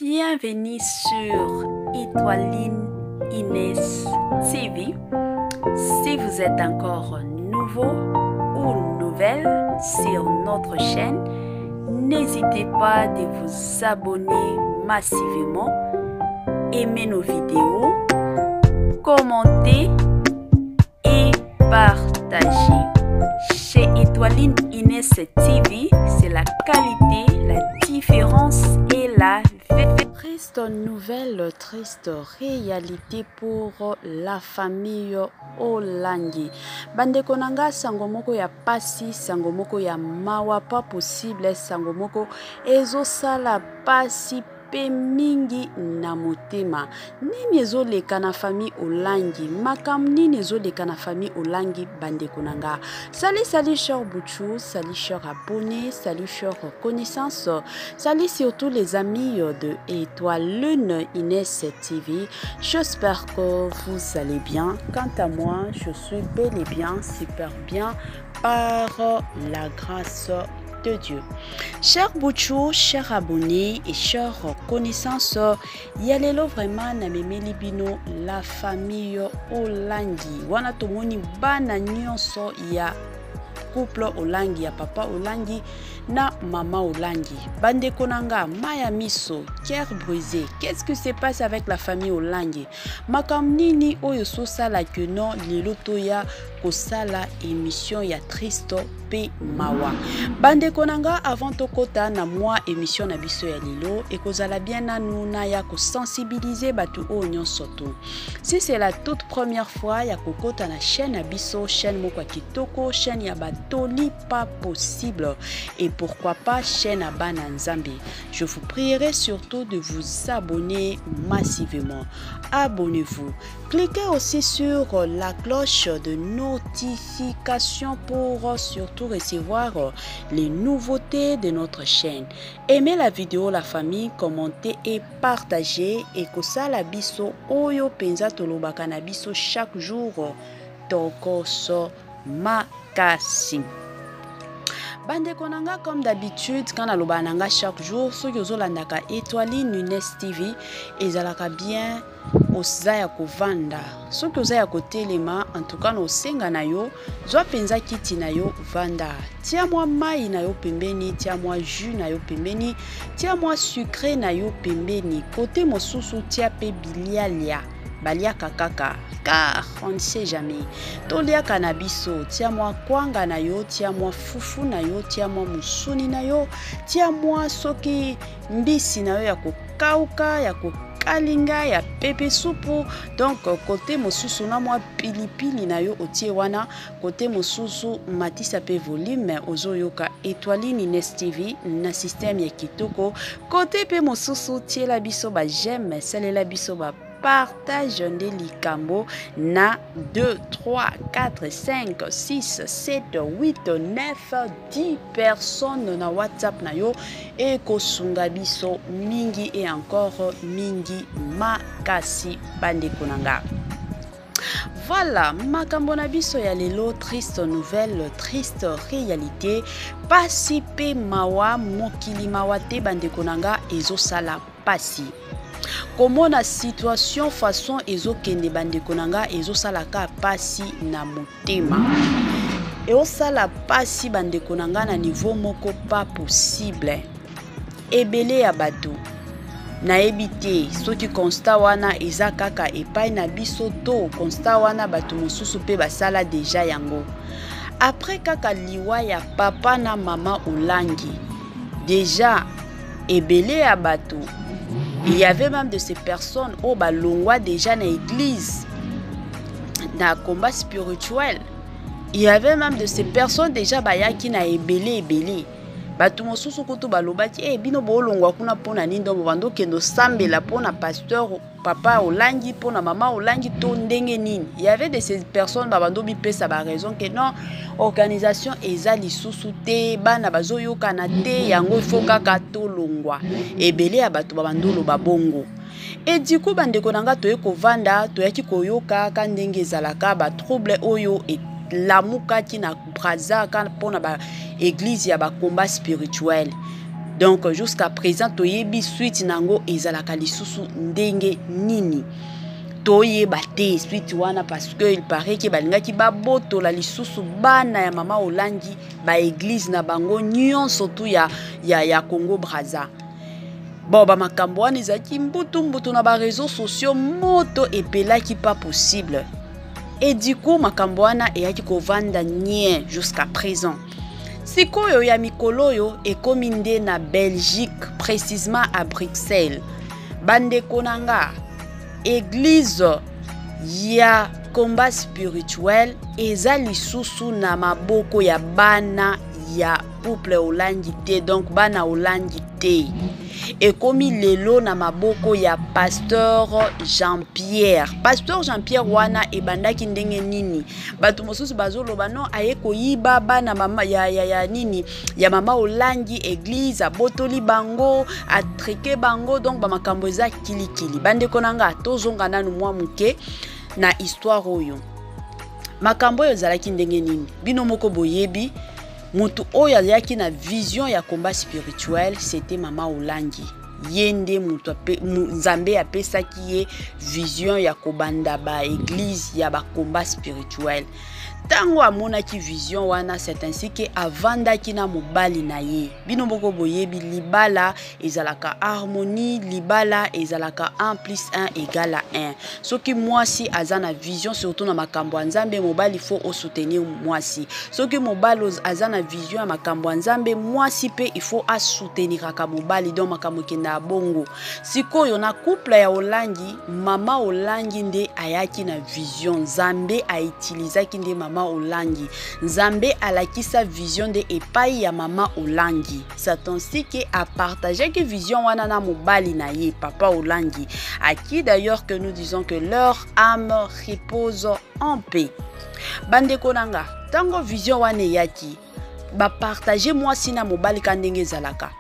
Bienvenue sur Étoiline Inès TV. Si vous êtes encore nouveau ou nouvelle sur notre chaîne, n'hésitez pas de vous abonner massivement, aimer nos vidéos, commenter et partager. Chez Étoiline Inès TV, c'est la qualité, la différence et la triste nouvelle, triste réalité pour la famille Olangi. Bande konanga sangomoko ya pasi, sangomoko ya mawa pas possible, sangomoko ezo sala pasi pe mingi na motema. Nini ezo leka na famille Olangi, makam nini ezo leka na famille Olangi bande konanga. Salut cher Bouchou, salut cher abonnés, salut cher connaissances, salut surtout les amis de Étoiline Inès TV. J'espère que vous allez bien. Quant à moi, je suis bel et bien, super bien par la grâce de Dieu. Chers Bouchou, chers abonnés et chers connaissances, yalelo vraiment na memeli bino la famille Olangi. Wana tomoni bana nyonso ya couple Olangi, ya papa Olangi na mama Olangi. Bande konanga maya miso, cœur brisé. Qu'est-ce que se passe avec la famille Olangi? Makam nini oyo so sala que non lelo toya ko sala émission ya tristo pe mawa. Bande konanga avant tokota na moi émission na biso ya lelo et kozala bien nanu na ya ko sensibiliser batu o nyonso to. Si c'est la toute première fois ya kokota na chaîne na biso, chaîne moko kitoko, chaîne ya batoli pas possible et pourquoi pas chaîne à Bananzambi. Je vous prierai surtout de vous abonner massivement. Abonnez-vous. Cliquez aussi sur la cloche de notification pour surtout recevoir les nouveautés de notre chaîne. Aimez la vidéo la famille, commentez et partagez et que ça la biso oyo penza tolobaka na biso chaque jour tokoso makasi. Bande konanga comme d'habitude quand la lobananga chaque jour ceux qui ozolandaka Étoiline Inès TV ezalaka bien osaya kovanda ceux qui osaya kotelema en tout cas no senga na yo zwa penza kiti na yo vanda tia moi mai na yo pembeni tia moi jus na yo pembeni tia moi sucré na yo pembeni côté mosusu tia pe bilialia balia kakaka car on ne sait jamais. Tolia cannabiso, tia-moi kwanga na yo, tia-moi fufu na yo, tia-moi musuni na yo, tia-moi soki mbisi na yo ya kokauka, ya kalinga, ya pepe supu. Donc côté mosusu na moi pilipili na yo otie wana, côté mosusu matisa pe volume ozoyoka Étoiline Inès TV na système ya kitoko. Côté pe mosusu tie la biso ba j'aime, celle la biso ba partage de likambo na 2, 3, 4, 5, 6, 7, 8, 9, 10 personnes na WhatsApp na yo et kosunga biso mingi et encore mingi makasi bande konanga. Voilà, makambo na biso ya lelo, triste nouvelle, triste réalité. Pasi pe mawa mokili mawa te bande konanga ezo sala pasi. Comment la situation façon ezo kende bande konanga ezo salaka pasi na motema. Et au sala pasi bande konanga na niveau moko pas possible. Ebele ya bato. Na ebite soki constat wana eza kaka epai na biso to constat wana bato mosusu pe basala déjà yango. Après kaka liwa ya papa na mama Olangi. Déjà ebele ya bato. Il y avait même de ces personnes au balongwa déjà dans l'église, dans le combat spirituel. Il y avait même de ces personnes déjà bayaki na ebele. Batu mosusu kutu balobati bino bolongwa kuna pona nindo bando kendo sambela pona pasteur papa Olangi pona mama Olangi to ndenge nini. Il y avait de ces personnes babando bipesa ba raison que non organisation eza lisusu te bana bazoyoka na te yango ifo kaka to longwa ebele ya bato babando lo babongo. Et du coup bande konanga to ekovanda to yaki koyoka ka ndenge ezalaka ba trouble oyo et lamuka ki na braza ka pona ba église ya ba combat spirituel. Donc jusqu'à présent toyebi suite nango ezalaka lisusu ndenge nini. Toyeba te suite wana parce que il paraît que balingaki babotola lisusu bana ya mama Olangi ba église na bango nyonso tu ya Congo Brazza. Bon ba makambo wana ezaki mbutu na ba réseaux sociaux moto epelaki pas possible. Et du coup makambo wana eyaki kovanda nie jusqu'à présent. Sikoyo ya mikolo yo ekomi nde na Belgique, précisément à Bruxelles. Bande konanga église ya combat spirituel eza lisusu na maboko ya bana ya couple Olangi te, donc bana Olangi te. Ekomi lelo na maboko ya pasteur Jean-Pierre. Pasteur Jean-Pierre wana ebandaki ndenge nini? Batu mosusu bazoloba non aye koyiba bana mama ya nini? Ya mama Olangi église abotoli bango, atreke bango, donc ba makambo eza kilikili. Bande konanga tozonga nanu mwa muke na histoire oyo. Makambo yo zalaki ndenge nini? Bino moko boyebi. Mutu oyo aliaki na vision ya combat spirituel, c'était mama Olangi. Yende mutu Nzambe apesaki ye vision ya kobanda ba église ya ba combat spirituel. Tango amonaki vision wana, c'est ainsi que avandaki na mobali na ye. Bino moko boyebi libala ezalaka harmonie, libala ezalaka 1 + 1 = 1. Soki mwasi azana vision surtout na makambo ya Nzambe, mobali faut au soutenir mwasi. Soki mobali azana vision ya makambo ya Nzambe, mwasi pe il faut a soutenir ka mobali donc makambo kenda bongo. Sikoyo na couple ya Olangi, mama Olangi nde ayaki na vision, Nzambe a utilisaki nde mama Olangi. Nzambe alakisa vision de epai ya mama Olangi. Satan si que a partagé que vision wana na mobali na ye papa Olangi, à qui d'ailleurs que nous disons que leur âme repose en paix. Bande konanga, tango vision wana yaki ba partager moi sina mobali kandenge zalaka.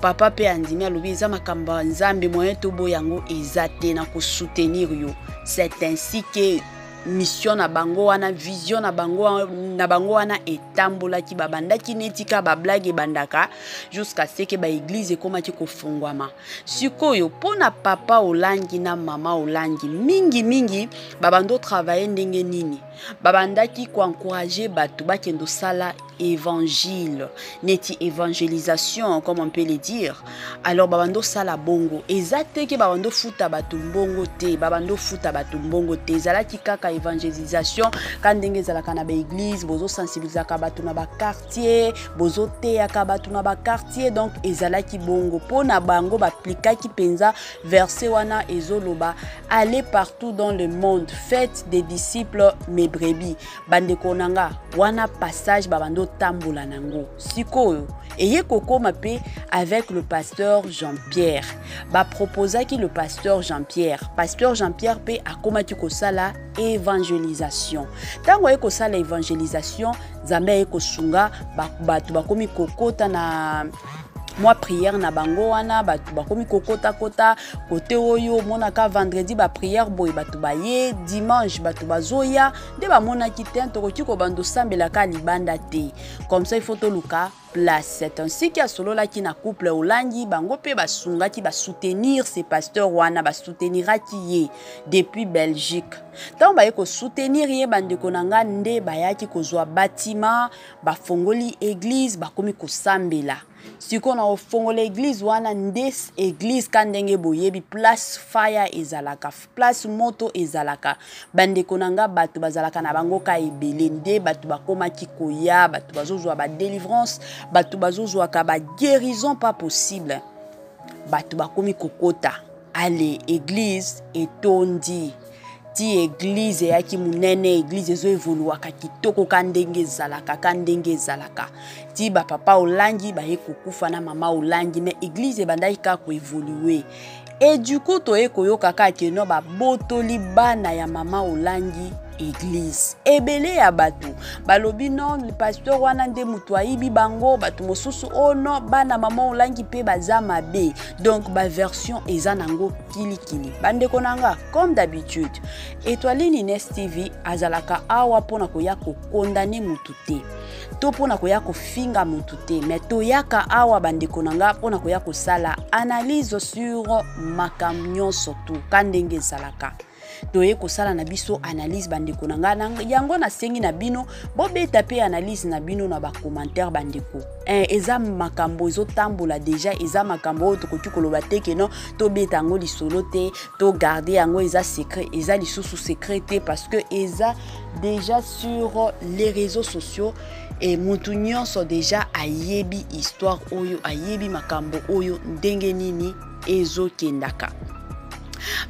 Papa pe andimi alobi eza makambo Nzambe moyen tobo yango ezate na ko soutenir yo. C'est ainsi que mission na bango wana, vision na bango wana etambola ki babandaki netika ba blague bandaka jusqu'à ce que ba église ekomaki kofungwama. Sikoyo pona papa Olangi na mama Olangi mingi babando travailler ndenge nini? Babandaki ko encourager batu bakendo sala évangile, neti évangélisation comme on peut le dire. Alors babando sala bongo, ezate ke babando futa batu mbongo te, babando futa batu mbongo te, zalaki kaka évangélisation quand ndenge zalaka na ba église, bozo sensibiliser ka batu na ba quartier, bozo te ka batu na ba quartier, donc ezalaki bongo pona bango ba aplikaki penza verset wana ezoloba allez partout dans le monde, faites des disciples mes brebis. Bande konanga wana passage babando tambola nango. Sikoyo eye kokoma pe avec le pasteur Jean-Pierre. Ba proposa ki le pasteur Jean-Pierre. Pasteur Jean-Pierre pe akomaki kosala évangélisation. Tango eko sala évangélisation, Nzambe eko sunga batu bakomi kokota na moi prière na bango wana batu bakomi kokota côté oyo monaka vendredi ba prière boy batu baye dimanche batu bazoya de ba monaki tento ko tiko bando sambela ka libanda te. Comme ça il faut to luka place. C'est ainsi qu'il y a solo là qui na couple Olangi bango pe basunga ki ba soutenir ces pasteurs wana ba soutenir ki depuis Belgique. Tant ba ko soutenir ye bande konanga nde ba yaki ko zwa bâtiment ba fongoli église ba komi ko sambela. Si on a fond l'église wana ndes église kandenge boyebi place fire ezalaka place moto ezalaka bande konanga batu bazalaka na bango ka ebele nde batu bakoma kikoya batu bazozwa ba délivrance batu bazozwa ka ba guérison pas possible batu bakomi kokota allez église etondi ti église yaki munene église ezo evoluaka kitoko kandenge zalaka ti ba papa Olangi ba ekokufa na mama Olangi mais église bandaki ka ko évoluer et du coup to ekoyoka ka keno ba botoli bana ya mama Olangi église. Ebele ya batu balobi non le pasteur wana nde mutu ayibi bango batu mosusu ono bana mama olangi pe baza mabe. Donc ba version eza nango kilikili. Bande konanga comme d'habitude Étoiline Ines TV azalaka awa pona koya ko condamner mutu te. To pona koya ko finga mutu te, mais to yaka awa bande konanga pona koya ko sala analyse sur makambo nyonso tu kandenge salaka. Toye ko sala na biso analyse bandeko nanga yango na sengi na bino bo beta pe analyse na bino na ba commentaire bandeko eza makambo zo tambola déjà eza makambo to koki koloba te ke non to beta ngo lisolo te to garder yango eza secret eza lisusu secret te parce que eza déjà sur les réseaux sociaux et mutu nyonso déjà ayebi histoire oyo ayebi makambo oyo ndenge nini ezo kendaka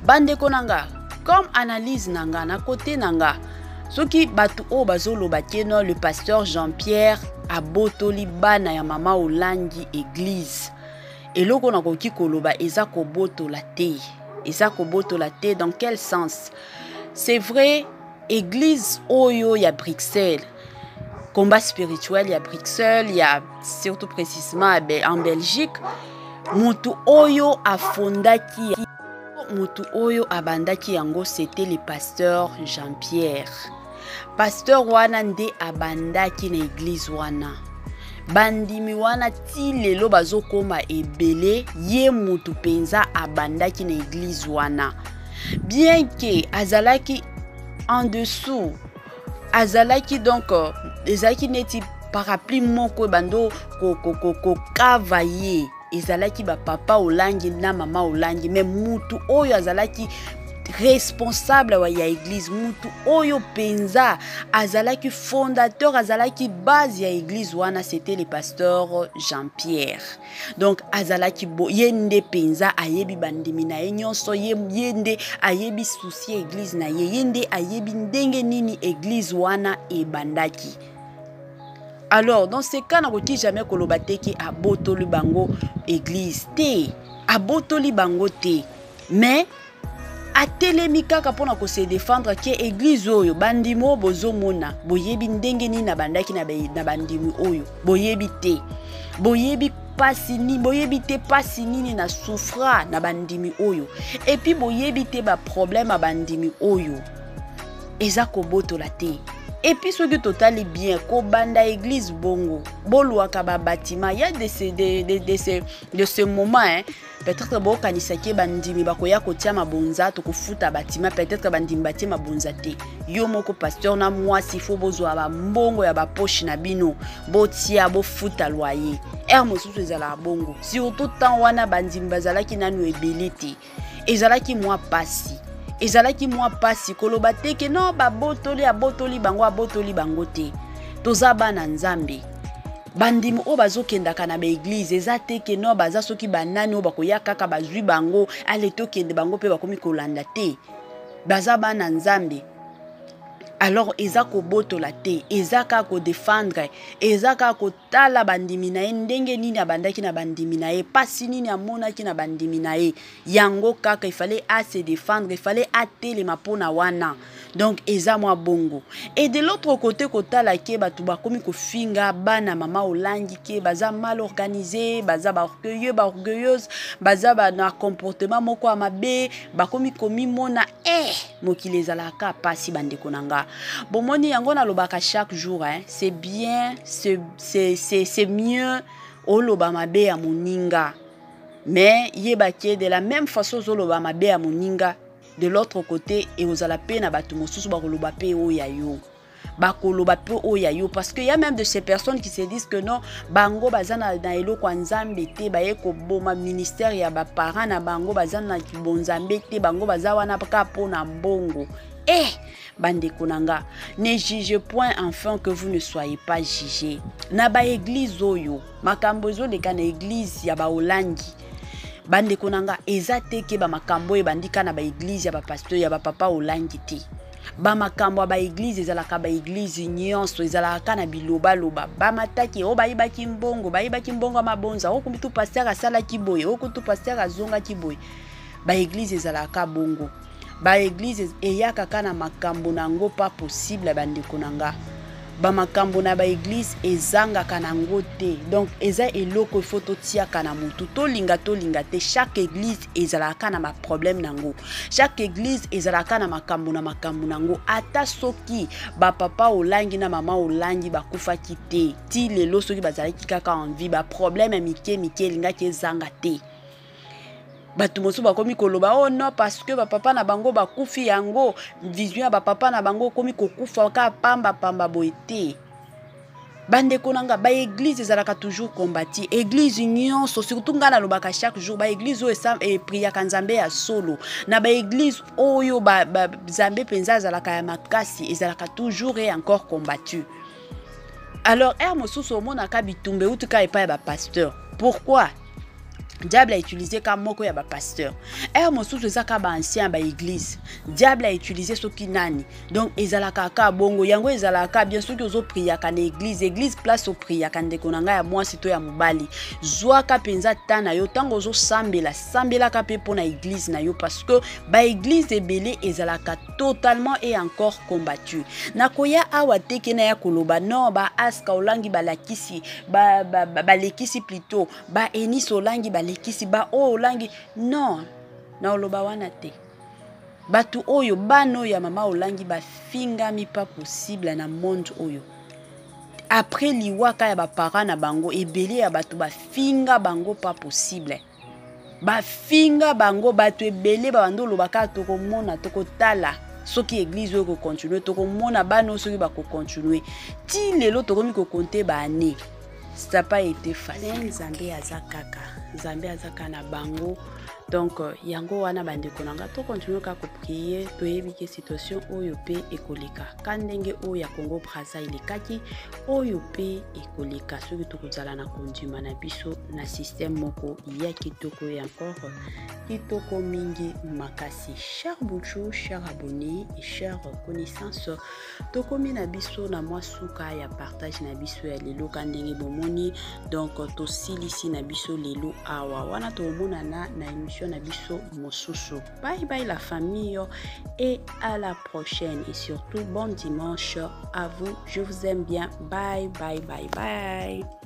bandeko nanga. Comme analyse nanga na côté nanga soki batu o bazolo bakeno le pasteur Jean-Pierre abotoli bana ya mama olangi église eloko na koki koloba eza ko botola te dans quel sens? C'est vrai église oyo ya Bruxelles combat spirituel ya Bruxelles ya surtout précisément en Belgique mutu oyo afondaki mutu oyo abandaki yango c'était le pasteur Jean-Pierre. Pasteur wana nde abandaki na église wana. Bandimi wana ti lelo bazokoma ebele ye mutu penza abandaki na église wana. Bien que azalaki en dessous, azalaki donc ezalaki neti parapluie moko bando ko kavaye. Ezalaki ba papa olangi na mama olangi mais mutu oyo azalaki responsable wa ya église mutu oyo penza azalaki fondateur azalaki base ya église wana c'était le pasteur Jean-Pierre. Donc azalaki yende penza ayebi bandimi na nyonso yende ayebi souci église na yende ayebi ndenge nini église wana ebandaki. Alors, dans ces cas, on ne jamais kolobate ki abotoli bango église te, abotoli bango te, mais atelemi kaka pona ko se défendre ki église oyo bandimo bozomona boyebi ndenge ni na bandaki na bandimi oyo boyebi te, boyebi pasini boyebi te pasini na souffra na bandimi oyo et puis boyebi te ba problème a bandimi oyo eza ko botola te. Et puis ce qui total est bien, ko banda église bongo, boluaka ba bâtiment, il y a de ce moment hein. Peut-être bo kanisaki bandimi bakoya kotia mabonza to kofuta bâtiment, peut-être bandimi batie mabonza te. Yo moko pasteur na moi s'il faut bozwa ba mbongo ya ba poche na bino, botia bo futa loyer. Mosusu ezala bongo. Surtout tant wana bandimi bazalaki nanu ebelete. Ezalaki moi pasi. Ezalaki moi pasi koloba te ke non ba botoli bango te toza bana nzambe bandimi o bazokendaka na ba église eza te ke non baza soki banani o bakoya kaka bazwi bango ale tokende bango pe bakomi kolanda te baza bana nzambe. Alors ezako botola te ezaka ko défendre ezaka ko tala bandimi na ndenge nini abandaki na bandimi na pasi nini amonaki na bandimi na yango kaka il fallait se défendre il fallait atelema pona wana. Donc eza mwa bongo. Et de l'autre côté kotala ke batu bakomi ko finga bana mama olangi ke baza mal organisé baza ba orgueilleuse baza ba na comportement moko amabe bakomi komi mona mokili ezalaka pasi bandeko nanga. Bomoni yango na lobaka chaque jour hein, c'est bien c'est mieux oloba mabe ya moninga mais yebake de la même façon oloba mabe ya moninga de l'autre côté et ozala pe na batu mosusu bakoloba pe oya yo bakoloba pe oya yo parce que y a même de ces personnes qui se disent que non bango bazana na eloko nzambe te baye ko boma ministère ya ba parents na bango bazana na bonzambe te bango bazawa na ka pona mbongo. Bandeko nanga, ne jugez point enfin que vous ne soyez pas jugés. Na ba église oyo, makambo zo leka na église ya ba olangi. Bandeko nanga, ezate ke ba makambo e bandika na ba église ya ba pasteur ya ba papa olangi te. Ba makambo ba église ezalaka ba église nyonso ezalaka na biloba loba. Ba mataki o ba ibaki mbongo mabonza o kumitu pasteur asala kiboye o kutu pasteur azonga kiboye. Ba église ezalaka bongo. ba église eya kaka na makambo nango pas possible bandeko nanga ba makambo na ba église ezanga kanango te donc eza eloko faut totiaka na mutu tolinga te chaque église ezalaka na ma problème nango chaque église ezalaka na makambo nango ata soki ba papa olangi na mama olangi bakufaki te ti lelo soki bazalaki kaka en vie ba problème mike linga ki ezanga te batu mosu bakomi koloba oh non parce que ba papa na bango bakufi yango vision ya ba papa na bango komi kokufa ka pamba boete bandeko nanga ba église ezalaka toujours combati église union surtout ngana lobaka chaque jour ba église o e priaka nzambe ya solo na ba église oyo ba nzambe penza ezalaka ya makasi ezalaka toujours et encore combattu. Alors mosusu omonaka bitumbe utuka epa ya ba pasteur pourquoi diable a utilisé comme moko ya ba pasteur mosusu ezaka ba ancien ba église diable a utilisé soki nani donc ezalaka ka bongo yango ezalaka bien soki ozo priaka na église place o priaka ndeko nanga ya mwasi to ya mobali zwaka penza tana yo tango ozo sambela ka pe pona église na yo parce que ba église ebele ezalaka totalement et encore combattu nakoya awa teke na ya koloba non ba aska olangi balakisi ba lekisi plutôt ba enis olangi lekisi ba olangi non na oloba wana te batu oyo bano ya mama olangi ba fingami pas possible na monde oyo après liwaka ya ba parents na bango ebele ya batu ba finga bango pas possible ba finga bango batu ebele ba bando lobaka tokomona tokotala soki église oyo ko continuer tokomona bano soki ba ko continuer ti lelo tokomi ko compter ba année ça n'a pas été facile. Zambé azaka na bango donc yango wana bandeko nanga to continuer ka ko prier to yebike situation oyo pe ekoleka kandenge oyo ya Congo Brazza ilekaki oyo pe ekoleka soki tokozala na kondima na biso na système moko ya kitoko et encore kitoko mingi makasi. Cher Bouchou, cher abonné et cher connaissance tokomi na biso na mwa suka ya partage na biso ya lelo kandenge bomoni donc to silisi na biso lelo awa wana to mona na émission na biso mosusu. Bye bye la famille et à la prochaine et surtout bon dimanche à vous, je vous aime bien, bye bye bye bye.